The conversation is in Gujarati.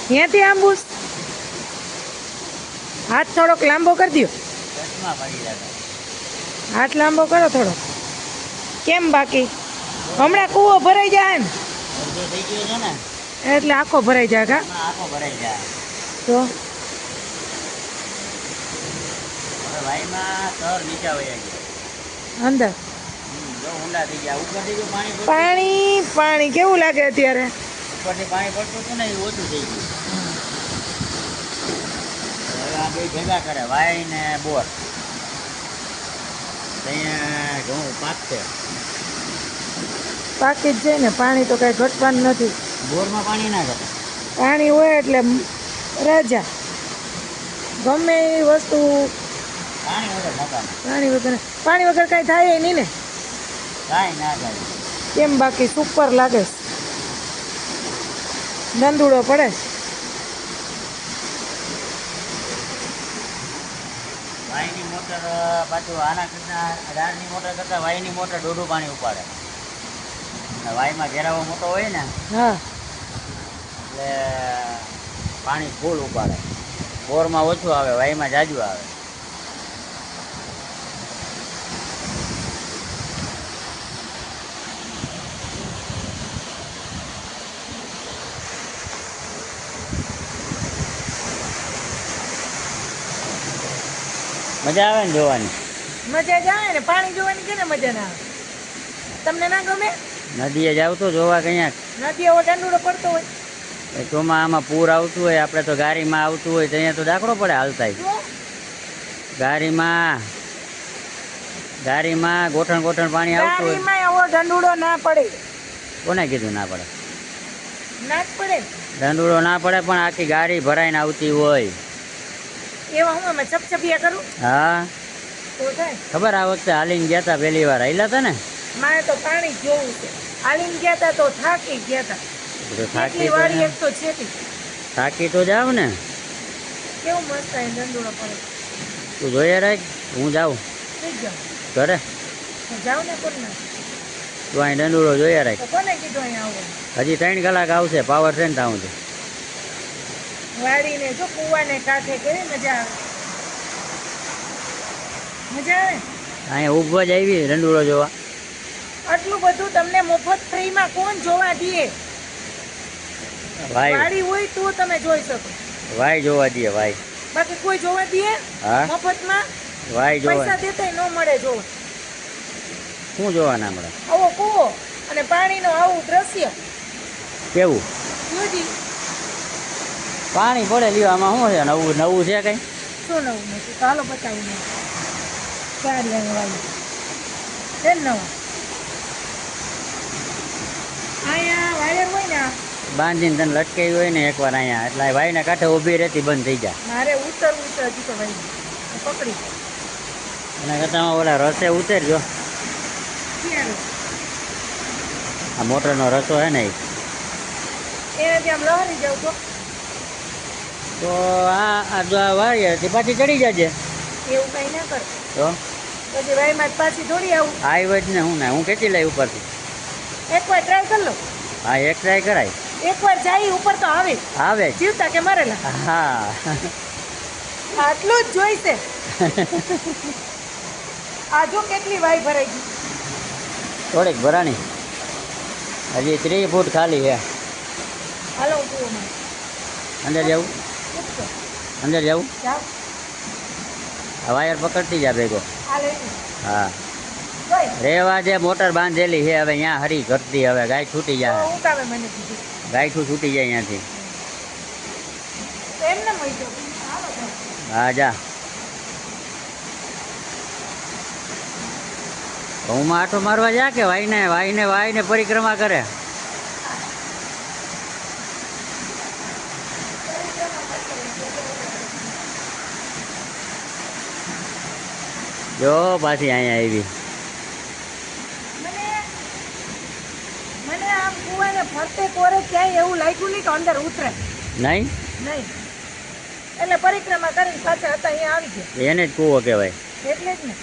ત્યાંથી આંબુસ હાથ થોડોક લાંબો કરી દો. હાથ લાંબો કરો થોડોક. કેમ બાકી હમણાં કૂવો ભરાઈ જાય ને એટલે આખો ભરાઈ જાય કા તો અંદર પાણી પાણી કેવું લાગે અત્યારે? પાણી પડતું હતું ને એ ઓછું થઈ ગયું. હવે આ બે ભેગા કરે વાય ને બોર. અહીંયા ઘઉં પાકશે. પાકી જ જાય ને, પાણી તો કઈ ઘટવાનું નથી. બોરમાં પાણી ના ઘટે. પાણી હોય એટલે રાજા. ગમે એ વસ્તુ પાણી વગર કઈ થાય નહીં ને. કાંઈ ના થાય. કેમ બાકી સુપર લાગે? દંદુડો પડે. વાયની મોટર પાછું આના કરતા અઢારની મોટર કરતાં વાયની મોટર દોઢું પાણી ઉપાડે. વાયમાં ઘેરાવો મોટો હોય ને હા એટલે પાણી ફૂલ ઉપાડે. બોરમાં ઓછું આવે, વાયમાં જાજુ આવે. મજા આવે ને જોવાની? મજા જ આવે ને. પાણી જોવાની કે ને મજા ના આવે? તમને ના ગમે? નદીએ જાવ તો જોવા ક્યાંક. નદી એવો દંડુડો પડતો હોય. ચોમાસામાં પૂર આવતું હોય, આપણે તો ગાડીમાં આવતું હોય તો અહીંયા તો દાખલો પડે હાલતા. ગાડીમાં ગોઠણ પાણી આવતું હોય. ગાડીમાં એવો દંડુડો ના પડે. કોને કીધું ના પડે? ના જ પડે. દંડુડો ના પડે પણ આખી ગાડી ભરાઈને આવતી હોય. એવા હું અમે ચપચપિયા કરું. હા તો થાય. ખબર આ વખતે હાલીને ગયા હતા, પહેલી વાર હાલ્યા હતા ને. મારે તો પાણી જોવું છે. હાલીને ગયા હતા તો થાકી ગયા હતા. થાકી તો જાવ ને. કેવું મસ્ત દંડુડો પડે. તું જોઈએ રાખ, હું જાઉં ઘરે. જાવ ને કોને તું અહીં દંડુડો જોઈએ રાખ. કોને કીધું અહીંયા આવું? હજી 3 કલાક આવશે પાવર છે ને ત્યાં. વાડીને જો કુવાને કાંઠે કેવી મજા આવે. મજા આવે. અહીંયા ઊભા જ આવી દંડુડો જોવા. આટલું બધું તમને મફત ફ્રીમાં કોણ જોવા દે? વાડી હોય તો તમે જોઈ શકો. વાય જોવા દે વાય. બાકી કોઈ જોવા દે મફતમાં? વાય જોવા પૈસા દેતા ન મળે જોવા. શું જોવા ના મળે? આવો કૂવો અને પાણીનો આવું દ્રશ્ય કેવું? પાણી પડે લ્યો. આમાં શું છે? નવું છે કઈ? શું નવું નથી? ચાલો બતાવું. સારી વાળી છે નવા. અહીંયા વાયર હોય ને બાંધીને તને લટકાવી હોય ને એકવાર અહીંયા, એટલે વાયના કાંઠે ઊભી રહેતી બંધ થઈ જાય. મારે ઉતરવું છે હજી તો ભાઈ. પકડી એના કરતાં ઓલા રસે ઉતરજો. આ મોટરનો રસો હે ને એને ત્યાં લહરી જાવ તો આ જો આ વાય પાછી ચડી જજે. એવું કઈ ના કર તો પછી વાયમાં પાછી દોડી આવું. આવી જ ને હું કેટલી લઈ ઉપરથી. એકવાર ટ્રાય કરી લો. હા એક ટ્રાય કરાય. એકવાર જાય ઉપર તો આવે જીવતા કે મરેલા. હા આટલું જ જોઈશે. આ જો કેટલી વાય ભરાઈ ગઈ. થોડીક ભરાણી હજી 3 ફૂટ ખાલી છે. હાલો અંદર જવું. અંદર જવું. વાયર પકડતી જા ભેગો. હા રેવા જે મોટર બાંધેલી છે હવે અહીંયા હરી કરતી. હવે ગાય છૂટી જાય. ગાયઠું છૂટી જાય અહીંયાથી. હા જા. ઘઉંમાં આટો મારવા જા કે વાયને પરિક્રમા કરે. જો પાછી અહીંયા આવી. મને આમ કુવાને ફરતે કોરે ક્યાંય એવું લાગ્યું નહીં કે અંદર ઉતરે. નહીં એટલે પરિક્રમા કરીને પાછા હતા અહીંયા આવી ગયા. એને જ કૂવો કહેવાય. એટલે જ ને.